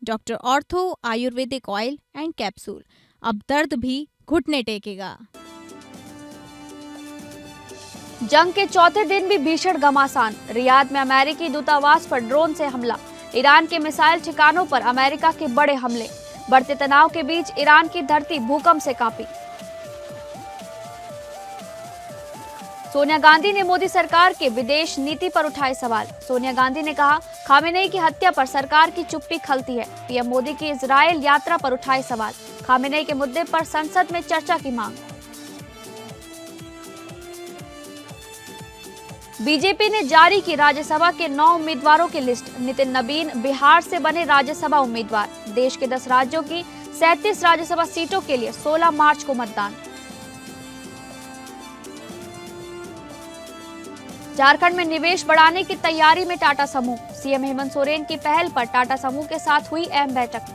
Doctor ortho Ayurvedic oil and capsule, अब दर्द भी घुटने टेकेगा। जंग के चौथे दिन भी भीषण घमासान। रियाद में अमेरिकी दूतावास पर ड्रोन से हमला। ईरान के मिसाइल ठिकानों पर अमेरिका के बड़े हमले। बढ़ते तनाव के बीच ईरान की धरती भूकंप से कांपी। सोनिया गांधी ने मोदी सरकार के विदेश नीति पर उठाए सवाल। सोनिया गांधी ने कहा, खामेनेई की हत्या पर सरकार की चुप्पी खलती है। पीएम मोदी की इजरायल यात्रा पर उठाए सवाल। खामेनेई के मुद्दे पर संसद में चर्चा की मांग। बीजेपी ने जारी की राज्यसभा के 9 उम्मीदवारों की लिस्ट। नितिन नबीन बिहार से बने राज्यसभा उम्मीदवार। देश के 10 राज्यों की 37 राज्यसभा सीटों के लिए 16 मार्च को मतदान। झारखंड में निवेश बढ़ाने की तैयारी में टाटा समूह। सीएम हेमंत सोरेन की पहल पर टाटा समूह के साथ हुई अहम बैठक।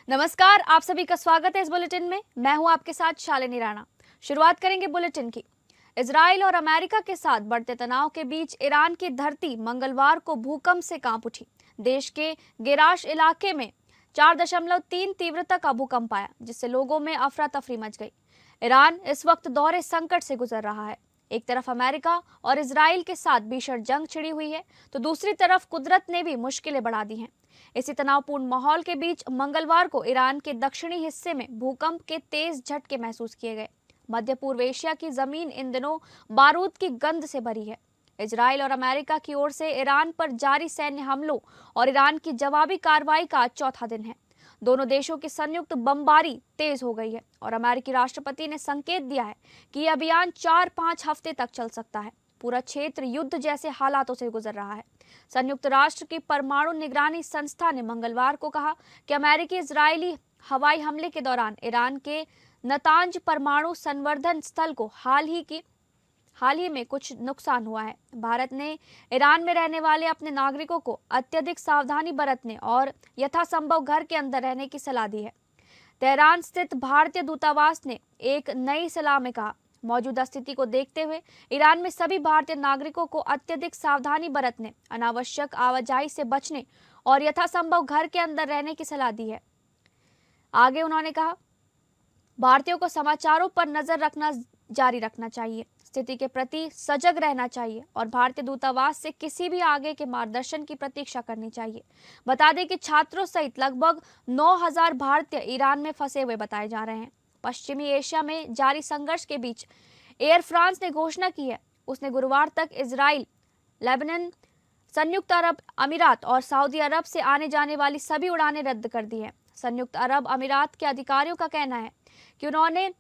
नमस्कार, आप सभी का स्वागत है इस बुलेटिन में। मैं हूं आपके साथ शालिनी राणा। शुरुआत करेंगे बुलेटिन की। इजराइल और अमेरिका के साथ बढ़ते तनाव के बीच ईरान की धरती मंगलवार को भूकंप से कांप उठी। देश के गेराश इलाके में 4.3 तीव्रता का भूकंप आया, जिससे लोगों में अफरा तफरी मच गई। ईरान इस वक्त दोहरे संकट से गुजर रहा है। एक तरफ अमेरिका और इजराइल के साथ भीषण जंग छिड़ी हुई है, तो दूसरी तरफ कुदरत ने भी मुश्किलें बढ़ा दी हैं। इसी तनावपूर्ण माहौल के बीच मंगलवार को ईरान के दक्षिणी हिस्से में भूकंप के तेज झटके महसूस किए गए। मध्य पूर्व एशिया की जमीन इन दिनों बारूद की गंध से भरी है। इजराइल और अमेरिका की ओर से ईरान पर जारी सैन्य हमलों और ईरान की जवाबी कार्रवाई का आज चौथा दिन है। दोनों देशों की संयुक्त बमबारी तेज हो गई है और अमेरिकी राष्ट्रपति ने संकेत दिया है कि यह अभियान 4-5 हफ्ते तक चल सकता है। पूरा क्षेत्र युद्ध जैसे हालातों से गुजर रहा है। संयुक्त राष्ट्र की परमाणु निगरानी संस्था ने मंगलवार को कहा कि अमेरिकी इजरायली हवाई हमले के दौरान ईरान के नतांज परमाणु संवर्धन स्थल को हाल ही में कुछ नुकसान हुआ है। भारत ने ईरान में रहने वाले अपने नागरिकों को अत्यधिक सावधानी बरतने और यथासंभव घर के अंदर रहने की सलाह दी है। तेहरान स्थित भारतीय दूतावास ने एक नई सलाह में कहा, मौजूदा स्थिति को देखते हुए ईरान में सभी भारतीय नागरिकों को अत्यधिक सावधानी बरतने, अनावश्यक आवाजाही से बचने और यथासंभव घर के अंदर रहने की सलाह दी है। आगे उन्होंने कहा, भारतीयों को समाचारों पर नजर रखना जारी रखना चाहिए, स्थिति के प्रति सजग रहना चाहिए और भारतीय दूतावास से किसी भी आगे के मार्गदर्शन की प्रतीक्षा करनी चाहिए। बता दें कि छात्रों सहित लगभग 9,000 भारतीय ईरान में फंसे हुए बताए जा रहे हैं। पश्चिमी एशिया में जारी संघर्ष के बीच एयर फ्रांस ने घोषणा की है, उसने गुरुवार तक इजराइल, लेबनान, संयुक्त अरब अमीरात और सऊदी अरब से आने जाने वाली सभी उड़ानें रद्द कर दी है। संयुक्त अरब अमीरात के अधिकारियों का कहना है कि उन्होंने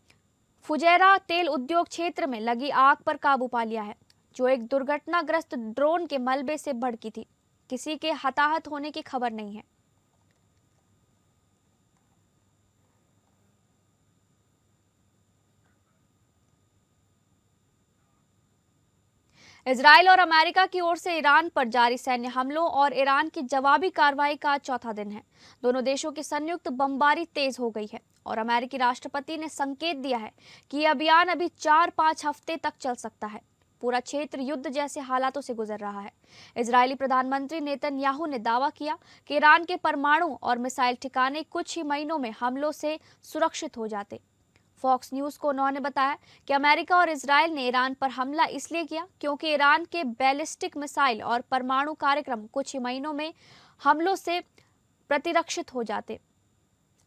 फुजैरा तेल उद्योग क्षेत्र में लगी आग पर काबू पा लिया है, जो एक दुर्घटनाग्रस्त ड्रोन के मलबे से भड़की थी। किसी के हताहत होने की खबर नहीं है। इजराइल और अमेरिका की ओर से ईरान पर जारी सैन्य हमलों और ईरान की जवाबी कार्रवाई का चौथा दिन है। दोनों देशों की संयुक्त बमबारी तेज हो गई है और अमेरिकी राष्ट्रपति ने संकेत दिया है कि यह अभियान अभी 4-5 हफ्ते तक चल सकता है। पूरा क्षेत्र युद्ध जैसे हालातों से गुजर रहा है। इजरायली प्रधानमंत्री नेतन्याहू ने दावा किया कि ईरान के परमाणु और मिसाइल ठिकाने कुछ ही महीनों में हमलों से सुरक्षित हो जाते। फॉक्स न्यूज को उन्होंने बताया कि अमेरिका और इजराइल ने ईरान पर हमला इसलिए किया क्योंकि ईरान के बैलिस्टिक मिसाइल और परमाणु कार्यक्रम कुछ ही महीनों में हमलों से प्रतिरक्षित हो जाते।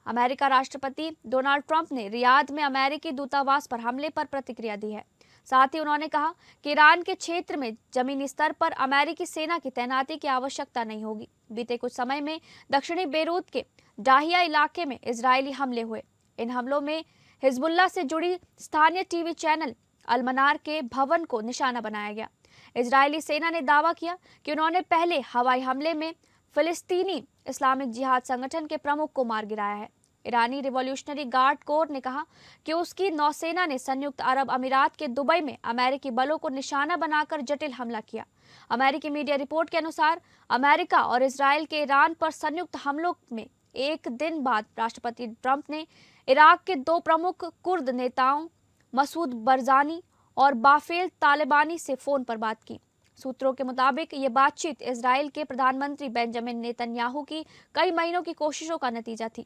अमेरिका राष्ट्रपति डोनाल्ड ट्रंप ने रियाद में अमेरिकी दूतावास पर हमले पर प्रतिक्रिया दी है। साथ ही उन्होंने कहा कि ईरान के क्षेत्र में जमीनी स्तर पर अमेरिकी सेना की तैनाती की आवश्यकता नहीं होगी। बीते कुछ समय में दक्षिणी बेरूत के डाहिया इलाके में इजरायली हमले हुए। इन हमलों में हिजबुल्लाह से जुड़ी स्थानीय टीवी चैनल अलमनार के भवन को निशाना बनाया गया। इजरायली सेना ने दावा किया कि उन्होंने पहले हवाई हमले में फिलिस्तीनी इस्लामिक जिहाद संगठन के प्रमुख को मार गिराया है। ईरानी रिवॉल्यूशनरी गार्ड कोर ने कहा कि उसकी नौसेना ने संयुक्त अरब अमीरात के दुबई में अमेरिकी बलों को निशाना बनाकर जटिल हमला किया। अमेरिकी मीडिया रिपोर्ट के अनुसार अमेरिका और इजरायल के ईरान पर संयुक्त हमलों में एक दिन बाद राष्ट्रपति ट्रंप ने इराक के 2 प्रमुख कुर्द नेताओं मसूद बरजानी और बाफेल तालिबानी से फोन पर बात की। सूत्रों के मुताबिक ये बातचीत इजराइल के प्रधानमंत्री बेंजामिन नेतन्याहू की कई महीनों की कोशिशों का नतीजा थी।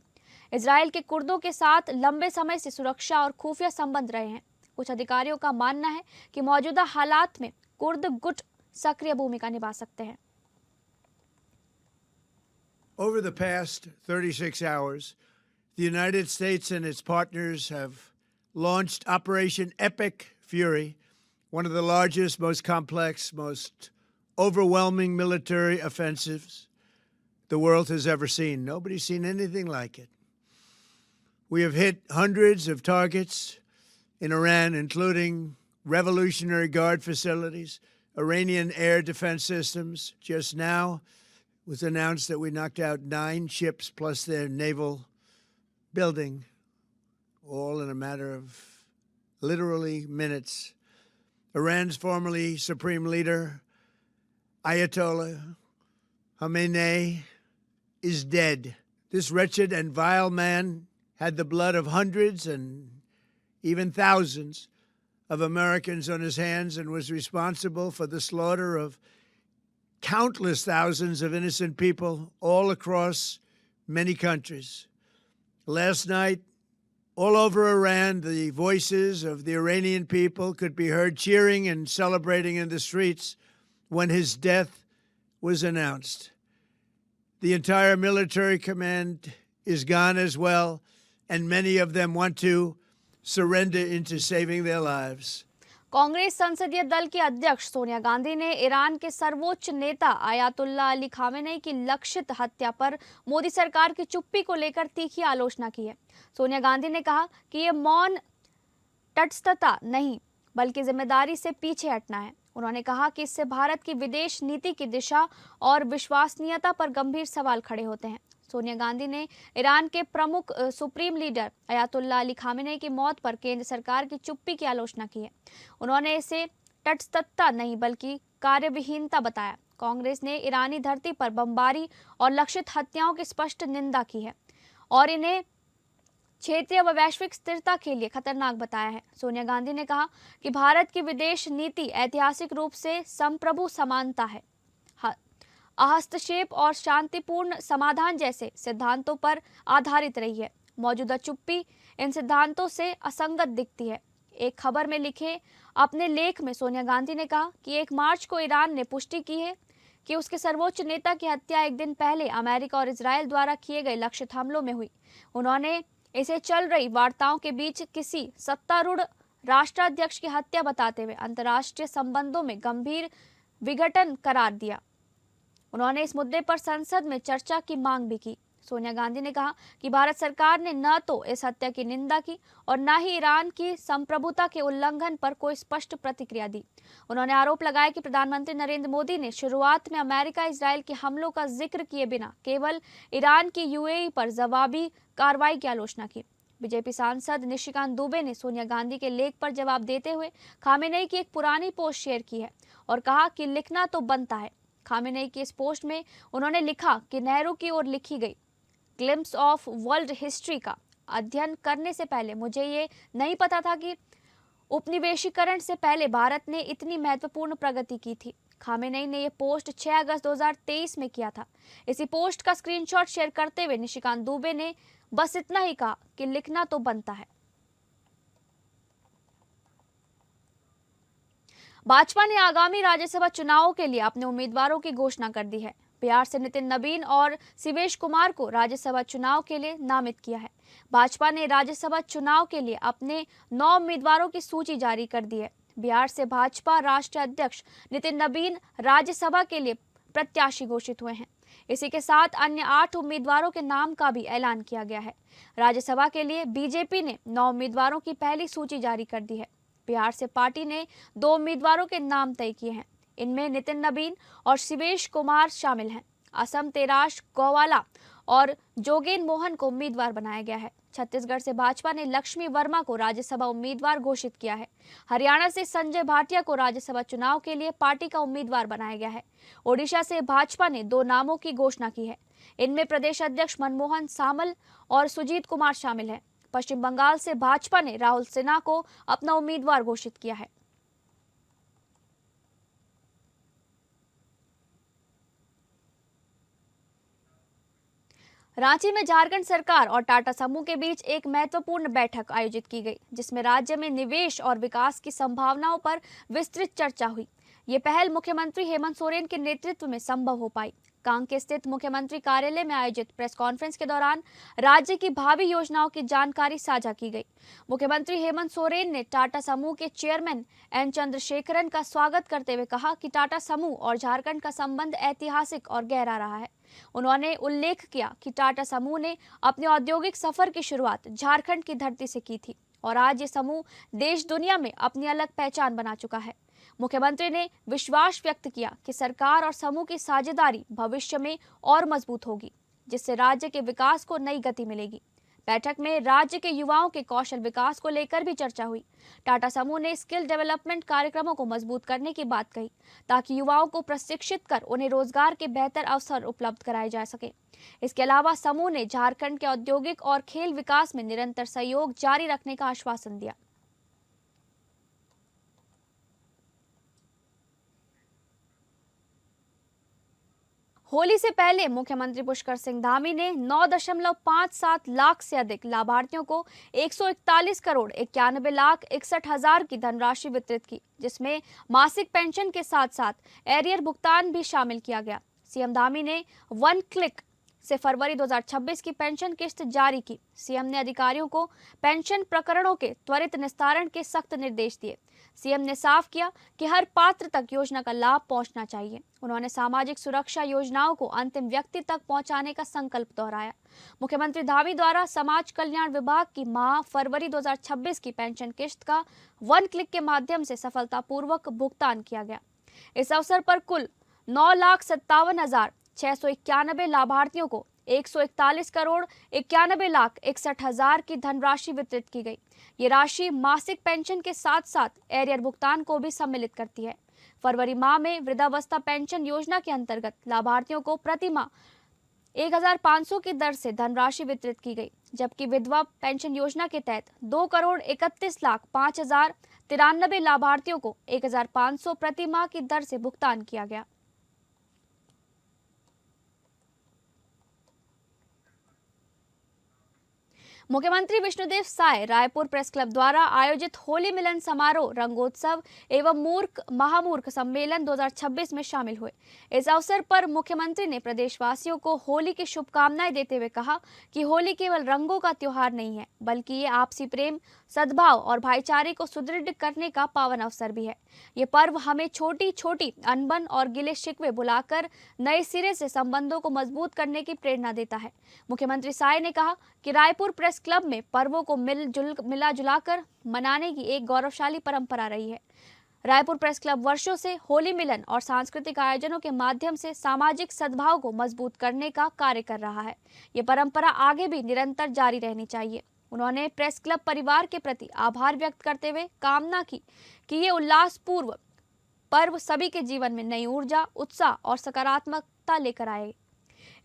इजराइल के कुर्दों के साथ लंबे समय से सुरक्षा और खुफिया संबंध रहे हैं। कुछ अधिकारियों का मानना है कि मौजूदा हालात में कुर्द गुट सक्रिय भूमिका निभा सकते हैं। Over the past 36 hours, the United States and its partners have launched Operation Epic Fury, one of the largest, most complex, most overwhelming military offensives the world has ever seen. Nobody's seen anything like it. We have hit hundreds of targets in Iran, including Revolutionary Guard facilities, Iranian air defense systems. Just now it was announced that we knocked out 9 ships plus their naval building, all in a matter of literally minutes. Iran's formerly supreme leader, Ayatollah Khamenei, is dead. This wretched and vile man had the blood of hundreds and even thousands of Americans on his hands and was responsible for the slaughter of countless thousands of innocent people all across many countries. Last night, all over Iran, the voices of the Iranian people could be heard cheering and celebrating in the streets when his death was announced. The entire military command is gone as well, and many of them want to surrender into saving their lives. Congress संसदीय दल की अध्यक्ष सोनिया गांधी ने Iran के सर्वोच्च नेता Ayatollah Ali Khamenei की लक्षित हत्या पर मोदी सरकार की चुप्पी को लेकर तीखी आलोचना की है। सोनिया गांधी ने कहा कि ये मौन तटस्थता नहीं बल्कि जिम्मेदारी से पीछे हटना है। उन्होंने कहा कि इससे भारत की विदेश नीति की दिशा और विश्वसनीयता पर गंभीर सवाल खड़े होते हैं। सोनिया गांधी ने ईरान के प्रमुख supreme leader Ayatollah Ali Khamenei की मौत पर केंद्र सरकार की चुप्पी की आलोचना की है। उन्होंने इसे तटस्थता नहीं बल्कि कार्यविहीनता बताया। कांग्रेस ने ईरानी धरती पर बमबारी और लक्षित हत्याओं की स्पष्ट निंदा की है और इन्हें क्षेत्रीय व वैश्विक स्थिरता के लिए खतरनाक बताया है। सोनिया गांधी ने कहा कि भारत की विदेश नीति ऐतिहासिक रूप से संप्रभु समानता है, हस्तक्षेप और शांतिपूर्ण समाधान जैसे सिद्धांतों पर आधारित रही है। मौजूदा चुप्पी इन सिद्धांतों से असंगत दिखती है। एक खबर में लिखे अपने लेख में सोनिया गांधी ने कहा कि 1 मार्च को ईरान ने पुष्टि की है कि उसके सर्वोच्च नेता की हत्या एक दिन पहले अमेरिका और इजराइल द्वारा किए गए लक्षित हमलों में हुई। उन्होंने इसे चल रही वार्ताओं के बीच किसी सत्तारूढ़ राष्ट्राध्यक्ष की हत्या बताते हुए अंतर्राष्ट्रीय संबंधों में गंभीर विघटन करार दिया। उन्होंने इस मुद्दे पर संसद में चर्चा की मांग भी की। सोनिया गांधी ने कहा कि भारत सरकार ने न तो इस हत्या की निंदा की और न ही ईरान की संप्रभुता के उल्लंघन पर कोई स्पष्ट प्रतिक्रिया दी। उन्होंने आरोप लगाया कि प्रधानमंत्री नरेंद्र मोदी ने शुरुआत में अमेरिका इजराइल के हमलों का जिक्र किए बिना केवल ईरान की यूएई पर जवाबी कार्रवाई की आलोचना की। बीजेपी सांसद निशिकांत दुबे ने सोनिया गांधी के लेख पर जवाब देते हुए खामेनेई की एक पुरानी पोस्ट शेयर की है और कहा कि लिखना तो बनता है। खामेनेई की इस पोस्ट में उन्होंने लिखा कि नेहरू की ओर लिखी गई ग्लिम्स ऑफ वर्ल्ड हिस्ट्री का अध्ययन करने से पहले मुझे ये नहीं पता था कि उपनिवेशीकरण से पहले भारत ने इतनी महत्वपूर्ण प्रगति की थी। खामेनेई ने यह पोस्ट 6 अगस्त 2023 में किया था। इसी पोस्ट का स्क्रीनशॉट शेयर करते हुए निशिकांत दुबे ने बस इतना ही कहा कि लिखना तो बनता है। भाजपा ने आगामी राज्यसभा चुनावों के लिए अपने उम्मीदवारों की घोषणा कर दी है। बिहार से नितिन नबीन और शिवेश कुमार को राज्यसभा चुनाव के लिए नामित किया है। भाजपा ने राज्यसभा चुनाव के लिए अपने 9 उम्मीदवारों की सूची जारी कर दी है। बिहार से भाजपा राष्ट्रीय अध्यक्ष नितिन नबीन राज्यसभा के लिए प्रत्याशी घोषित हुए हैं। इसी के साथ अन्य 8 उम्मीदवारों के नाम का भी ऐलान किया गया है। राज्यसभा के लिए बीजेपी ने 9 उम्मीदवारों की पहली सूची जारी कर दी है। बिहार से पार्टी ने 2 उम्मीदवारों के नाम तय किए हैं। इनमें नितिन नबीन और शिवेश कुमार शामिल हैं। असम तेराश गौवाला और जोगेन मोहन को उम्मीदवार बनाया गया है। छत्तीसगढ़ से भाजपा ने लक्ष्मी वर्मा को राज्यसभा उम्मीदवार घोषित किया है। हरियाणा से संजय भाटिया को राज्यसभा चुनाव के लिए पार्टी का उम्मीदवार बनाया गया है। ओडिशा से भाजपा ने 2 नामों की घोषणा की है। इनमें प्रदेश अध्यक्ष मनमोहन सामल और सुजीत कुमार शामिल हैं। पश्चिम बंगाल से भाजपा ने राहुल सिन्हा को अपना उम्मीदवार घोषित किया है। रांची में झारखंड सरकार और टाटा समूह के बीच एक महत्वपूर्ण बैठक आयोजित की गई, जिसमें राज्य में निवेश और विकास की संभावनाओं पर विस्तृत चर्चा हुई। ये पहल मुख्यमंत्री हेमंत सोरेन के नेतृत्व में संभव हो पाई। कांकेर स्थित मुख्यमंत्री कार्यालय में आयोजित प्रेस कॉन्फ्रेंस के दौरान राज्य की भावी योजनाओं की जानकारी साझा की गई। मुख्यमंत्री हेमंत सोरेन ने टाटा समूह के चेयरमैन एन चंद्रशेखरन का स्वागत करते हुए कहा कि टाटा समूह और झारखंड का संबंध ऐतिहासिक और गहरा रहा है। उन्होंने उल्लेख किया कि टाटा समूह ने अपने औद्योगिक सफर की शुरुआत झारखंड की धरती से की थी और आज ये समूह देश दुनिया में अपनी अलग पहचान बना चुका है। मुख्यमंत्री ने विश्वास व्यक्त किया कि सरकार और समूह की साझेदारी भविष्य में और मजबूत होगी, जिससे राज्य के विकास को नई गति मिलेगी। बैठक में राज्य के युवाओं के कौशल विकास को लेकर भी चर्चा हुई। टाटा समूह ने स्किल डेवलपमेंट कार्यक्रमों को मजबूत करने की बात कही, ताकि युवाओं को प्रशिक्षित कर उन्हें रोजगार के बेहतर अवसर उपलब्ध कराए जा सके। इसके अलावा समूह ने झारखंड के औद्योगिक और खेल विकास में निरंतर सहयोग जारी रखने का आश्वासन दिया। होली से पहले मुख्यमंत्री पुष्कर सिंह धामी ने 9.57 लाख से अधिक लाभार्थियों को 141 करोड़ 91 लाख 61 हजार की धनराशि वितरित की, जिसमें मासिक पेंशन के साथ साथ एरियर भुगतान भी शामिल किया गया। सीएम धामी ने वन क्लिक से फरवरी 2026 की पेंशन किस्त जारी की। सीएम ने अधिकारियों को पेंशन प्रकरणों के त्वरित निस्तारण के सख्त निर्देश दिए। सीएम ने साफ किया कि हर पात्र तक योजना का लाभ पहुंचना चाहिए। उन्होंने सामाजिक सुरक्षा योजनाओं को अंतिम व्यक्ति तक पहुंचाने का संकल्प दोहराया। मुख्यमंत्री धामी द्वारा समाज कल्याण विभाग की माह फरवरी 2026 की पेंशन किस्त का वन क्लिक के माध्यम से सफलतापूर्वक भुगतान किया गया। इस अवसर पर कुल 9,57,691 लाभार्थियों को 141 करोड़ 91 लाख 61 हजार की धनराशि वितरित की गई। ये राशि मासिक पेंशन के साथ साथ एरियर भुगतान को भी सम्मिलित करती है। फरवरी माह में वृद्धावस्था पेंशन योजना के अंतर्गत लाभार्थियों को प्रति माह 1,500 की दर से धनराशि वितरित की गई, जबकि विधवा पेंशन योजना के तहत 2 करोड़ 31 लाख 5 हजार 93 लाभार्थियों को 1,500 प्रति माह की दर से भुगतान किया गया। मुख्यमंत्री विष्णुदेव साय रायपुर प्रेस क्लब द्वारा आयोजित होली मिलन समारोह रंगोत्सव एवं मूर्ख महामूर्ख सम्मेलन 2026 में शामिल हुए। इस अवसर पर मुख्यमंत्री ने प्रदेशवासियों को होली की शुभकामनाएं देते हुए कहा कि होली केवल रंगों का त्योहार नहीं है, बल्कि ये आपसी प्रेम, सद्भाव और भाईचारे को सुदृढ़ करने का पावन अवसर भी है। ये पर्व हमें छोटी छोटी अनबन और गिले शिकवे भुलाकर नए सिरे से संबंधों को मजबूत करने की प्रेरणा देता है। मुख्यमंत्री साय ने कहा कि रायपुर प्रेस क्लब में पर्वों को मिला जुलाकर मनाने की एक गौरवशाली परंपरा रही है। रायपुर प्रेस क्लब वर्षों से होली मिलन और सांस्कृतिक आयोजनों के माध्यम से सामाजिक सद्भाव को मजबूत करने का कार्य कर रहा है। ये परंपरा आगे भी निरंतर जारी रहनी चाहिए। उन्होंने प्रेस क्लब परिवार के प्रति आभार व्यक्त करते हुए कामना की कि ये उल्लासपूर्व पर्व सभी के जीवन में नई ऊर्जा, उत्साह और सकारात्मकता लेकर आए।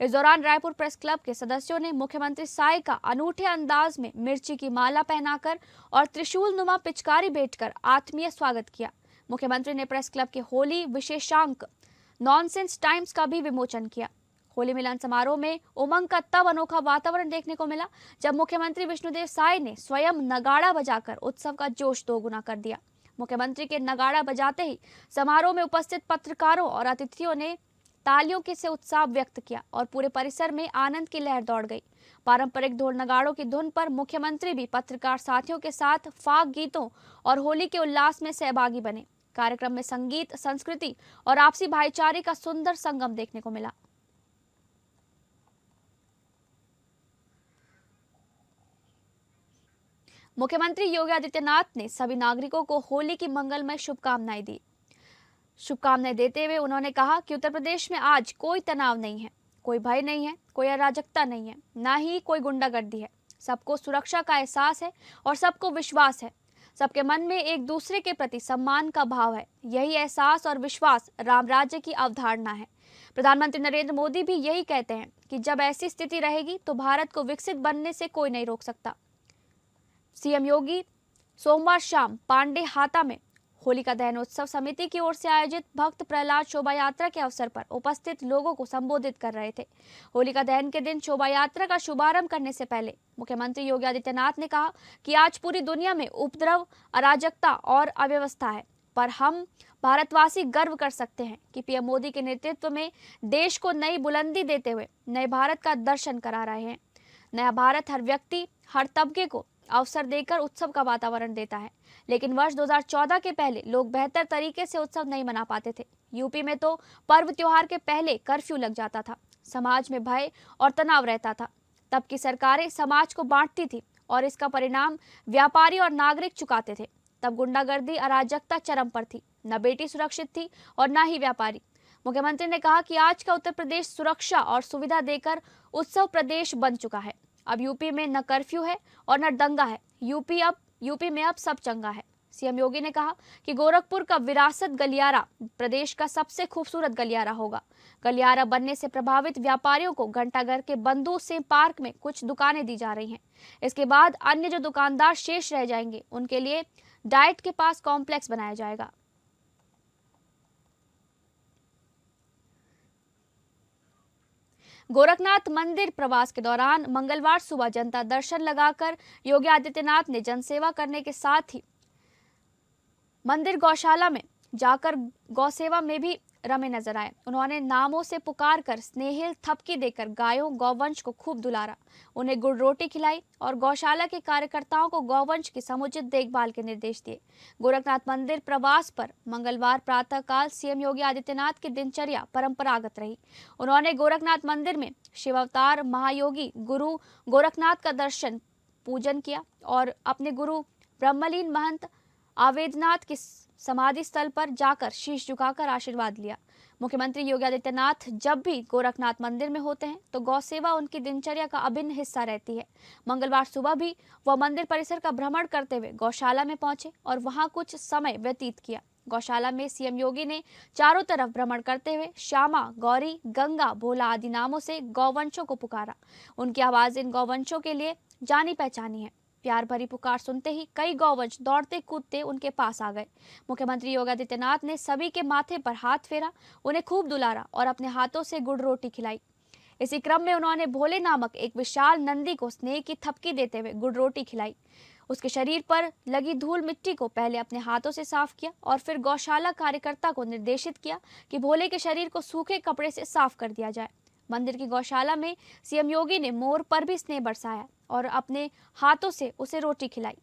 इस दौरान रायपुर प्रेस क्लब के सदस्यों ने मुख्यमंत्री साय का अनूठे अंदाज में मिर्ची की माला पहनाकर और त्रिशूल नुमा पिचकारी भेंटकर आत्मीय स्वागत किया। मुख्यमंत्री ने प्रेस क्लब के होली विशेषांक नॉनसेंस टाइम्स का भी विमोचन किया। होली मिलन समारोह में उमंग का तब अनोखा वातावरण देखने को मिला जब मुख्यमंत्री विष्णुदेव साय ने स्वयं नगाड़ा बजाकर उत्सव का जोश दोगुना कर दिया। मुख्यमंत्री के नगाड़ा बजाते ही समारोह में उपस्थित पत्रकारों और अतिथियों ने तालियों के से उत्साह व्यक्त किया और पूरे परिसर में आनंद की लहर दौड़ गई। पारंपरिक ढोल नगाड़ों की धुन पर मुख्यमंत्री भी पत्रकार साथियों के साथ फाग गीतों और होली के उल्लास में सहभागी बने। कार्यक्रम में संगीत, संस्कृति और आपसी भाईचारे का सुंदर संगम देखने को मिला। मुख्यमंत्री योगी आदित्यनाथ ने सभी नागरिकों को होली की मंगलमय शुभकामनाएं दी। शुभकामनाएं देते हुए उन्होंने कहा कि उत्तर प्रदेश में आज कोई तनाव नहीं है, कोई भय नहीं है, कोई अराजकता नहीं है, ना ही कोई गुंडागर्दी है। सबको सुरक्षा का एहसास है और सबको विश्वास है। सबके मन में एक दूसरे के प्रति सम्मान का भाव है। यही एहसास और विश्वास राम राज्य की अवधारणा है। प्रधानमंत्री नरेंद्र मोदी भी यही कहते हैं कि जब ऐसी स्थिति रहेगी तो भारत को विकसित बनने से कोई नहीं रोक सकता। सीएम योगी सोमवार शाम पांडे हाता में होलिका दहन उत्सव समिति की ओर से आयोजित भक्त प्रहलाद शोभा यात्रा के अवसर पर उपस्थित लोगों को संबोधित कर रहे थे। होलिका दहन के दिन शोभा यात्रा का शुभारंभ करने से पहले मुख्यमंत्री योगी आदित्यनाथ ने कहा कि आज पूरी दुनिया में उपद्रव, अराजकता और अव्यवस्था है, पर हम भारतवासी गर्व कर सकते हैं कि पीएम मोदी के नेतृत्व में देश को नई बुलंदी देते हुए नए भारत का दर्शन करा रहे हैं। नया भारत हर व्यक्ति, हर तबके को अवसर देकर उत्सव का वातावरण देता है, लेकिन वर्ष 2014 के पहले लोग बेहतर तरीके से उत्सव नहीं मना पाते थे। यूपी में तो पर्व त्योहार के पहले कर्फ्यू लग जाता था, समाज में भय और तनाव रहता था। तब की सरकारें समाज को बांटती थी और इसका परिणाम व्यापारी और नागरिक चुकाते थे। तब गुंडागर्दी, अराजकता चरम पर थी, न बेटी सुरक्षित थी और न ही व्यापारी। मुख्यमंत्री ने कहा कि आज का उत्तर प्रदेश सुरक्षा और सुविधा देकर उत्सव प्रदेश बन चुका है। अब यूपी में न कर्फ्यू है और न दंगा है। यूपी में अब सब चंगा है। सीएम योगी ने कहा कि गोरखपुर का विरासत गलियारा प्रदेश का सबसे खूबसूरत गलियारा होगा। गलियारा बनने से प्रभावित व्यापारियों को घंटाघर के बंधु सिंह पार्क में कुछ दुकानें दी जा रही हैं। इसके बाद अन्य जो दुकानदार शेष रह जाएंगे उनके लिए डाइट के पास कॉम्प्लेक्स बनाया जाएगा। गोरखनाथ मंदिर प्रवास के दौरान मंगलवार सुबह जनता दर्शन लगाकर योगी आदित्यनाथ ने जनसेवा करने के साथ ही मंदिर गौशाला में जाकर गौसेवा में भी रमे नजर आए। उन्होंने नामों से पुकार कर स्नेहिल थपकी देकर गायों गौवंश को खूब दुलारा, उन्हें गुड़ रोटी खिलाई और गौशाला के कार्यकर्ताओं को गौवंश की समुचित देखभाल के निर्देश दिए। गोरखनाथ मंदिर प्रवास पर मंगलवार प्रातःकाल सीएम योगी आदित्यनाथ की दिनचर्या परंपरागत रही। उन्होंने गोरखनाथ मंदिर में शिवावतार महायोगी गुरु गोरखनाथ का दर्शन पूजन किया और अपने गुरु ब्रह्मलीन महंत आवेदनाथ की समाधि स्थल पर जाकर शीश झुकाकर आशीर्वाद लिया। मुख्यमंत्री योगी आदित्यनाथ जब भी गोरखनाथ मंदिर में होते हैं तो गौ सेवा उनकी दिनचर्या का अभिन्न हिस्सा रहती है। मंगलवार सुबह भी वह मंदिर परिसर का भ्रमण करते हुए गौशाला में पहुंचे और वहां कुछ समय व्यतीत किया। गौशाला में सीएम योगी ने चारों तरफ भ्रमण करते हुए श्यामा, गौरी, गंगा, भोला आदि नामों से गौवंशों को पुकारा। उनकी आवाज इन गौवंशों के लिए जानी पहचानी है। प्यार भरी पुकार सुनते ही कई गौवंश दौड़ते कूदते उनके पास आ गए। मुख्यमंत्री योगी आदित्यनाथ ने सभी के माथे पर हाथ फेरा, उन्हें खूब दुलारा और अपने हाथों से गुड़ रोटी खिलाई। इसी क्रम में उन्होंने भोले नामक एक विशाल नंदी को स्नेह की थपकी देते हुए गुड़ रोटी खिलाई। उसके शरीर पर लगी धूल मिट्टी को पहले अपने हाथों से साफ किया और फिर गौशाला कार्यकर्ता को निर्देशित किया कि भोले के शरीर को सूखे कपड़े से साफ कर दिया जाए। मंदिर की गौशाला में सीएम योगी ने मोर पर भी स्नेह बरसाया और अपने हाथों से उसे रोटी खिलाई।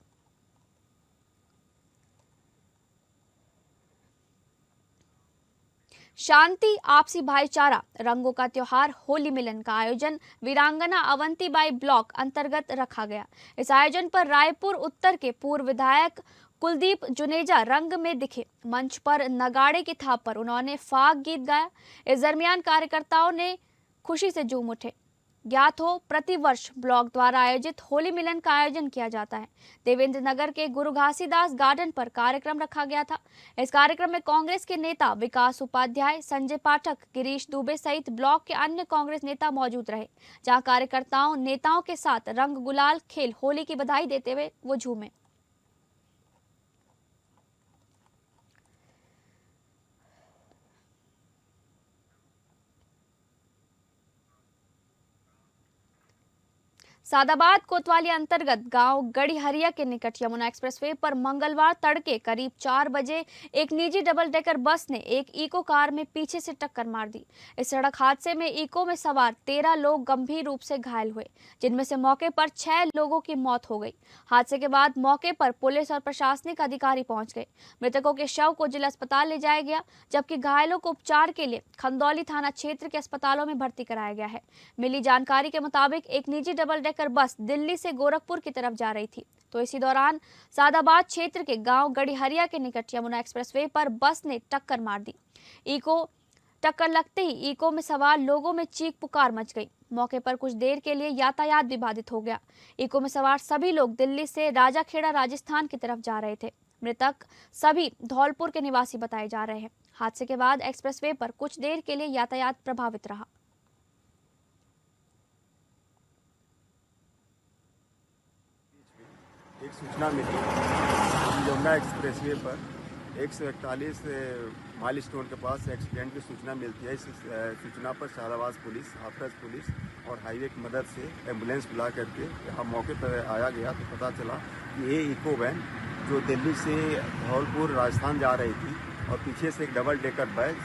शांति, आपसी भाईचारा, रंगों का त्योहार होली मिलन का आयोजन वीरांगना अवंतीबाई ब्लॉक अंतर्गत रखा गया। इस आयोजन पर रायपुर उत्तर के पूर्व विधायक कुलदीप जुनेजा रंग में दिखे। मंच पर नगाड़े की थाप पर उन्होंने फाग गीत गाया। इस दरमियान कार्यकर्ताओं ने खुशी से झूम उठे। ज्ञात हो, प्रतिवर्ष ब्लॉक द्वारा आयोजित होली मिलन का आयोजन किया जाता है। देवेंद्र नगर के गुरु घासीदास गार्डन पर कार्यक्रम रखा गया था। इस कार्यक्रम में कांग्रेस के नेता विकास उपाध्याय, संजय पाठक, गिरीश दुबे सहित ब्लॉक के अन्य कांग्रेस नेता मौजूद रहे, जहां कार्यकर्ताओं नेताओं के साथ रंग गुलाल खेल होली की बधाई देते हुए वो झूमे। सादाबाद कोतवाली अंतर्गत गांव गढ़ीहरिया के निकट यमुना एक्सप्रेसवे पर मंगलवार तड़के करीब 4 बजे एक निजी डबल डेकर बस ने एक इको कार में पीछे से टक्कर मार दी। इस सड़क हादसे में इको में सवार 13 लोग गंभीर रूप से घायल हुए, जिनमें से मौके पर 6 लोगों की मौत हो गई। हादसे के बाद मौके पर पुलिस और प्रशासनिक अधिकारी पहुंच गए। मृतकों के शव को जिला अस्पताल ले जाया गया, जबकि घायलों को उपचार के लिए खंदौली थाना क्षेत्र के अस्पतालों में भर्ती कराया गया है। मिली जानकारी के मुताबिक एक निजी डबल डेकर बस दिल्ली से गोरखपुर की तरफ जा रही थी, तो इसी दौरान सादाबाद क्षेत्र के गांव गढ़ीहरिया के निकट यमुना एक्सप्रेसवे पर बस ने टक्कर मार दी। टक्कर लगते ही इको में सवार लोगों में चीख पुकार मच गई। मौके पर कुछ देर के लिए यातायात भी बाधित हो गया। इको में सवार सभी लोग दिल्ली से राजाखेड़ा राजस्थान की तरफ जा रहे थे। मृतक सभी धौलपुर के निवासी बताए जा रहे हैं। हादसे के बाद एक्सप्रेसवे पर कुछ देर के लिए यातायात प्रभावित रहा। एक सूचना मिली कि यमुना एक्सप्रेसवे पर 141 माइलस्टोन के पास एक्सीडेंट की सूचना मिलती है। इस सूचना पर शाहनवाज पुलिस, हाथरस पुलिस और हाईवे की मदद से एम्बुलेंस बुला करके यहाँ मौके पर आया गया तो पता चला कि ये इको वैन जो दिल्ली से धौलपुर राजस्थान जा रही थी और पीछे से एक डबल डेकर बस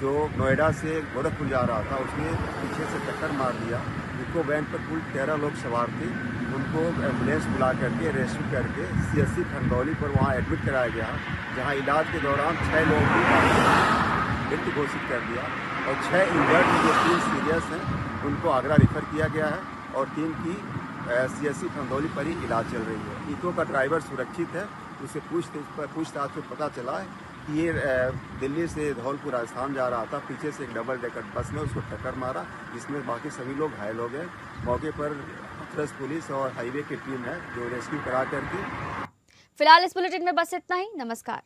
जो नोएडा से गोरखपुर जा रहा था उसने पीछे से टक्कर मार दिया। इको वैन पर कुल 13 लोग सवार थे। उनको एम्बुलेंस बुला करके रेस्क्यू करके CSC खंडौली पर वहाँ एडमिट कराया गया, जहाँ इलाज के दौरान 6 लोगों की मृत्यु घोषित कर दिया और 6 इंजर्ड जो 3 सीरियस हैं उनको आगरा रेफर किया गया है और 3 की CSC खंडौली पर ही इलाज चल रही है। इको का ड्राइवर सुरक्षित है। उसे पूछताछ में पता चला है कि ये दिल्ली से धौलपुर राजस्थान जा रहा था। पीछे से एक डबल डेकर बस ने उसको टक्कर मारा, जिसमें बाकी सभी लोग घायल हो गए। मौके पर हाथरस पुलिस और हाईवे की टीम है जो रेस्क्यू करा करके। फिलहाल इस बुलेटिन में बस इतना ही। नमस्कार।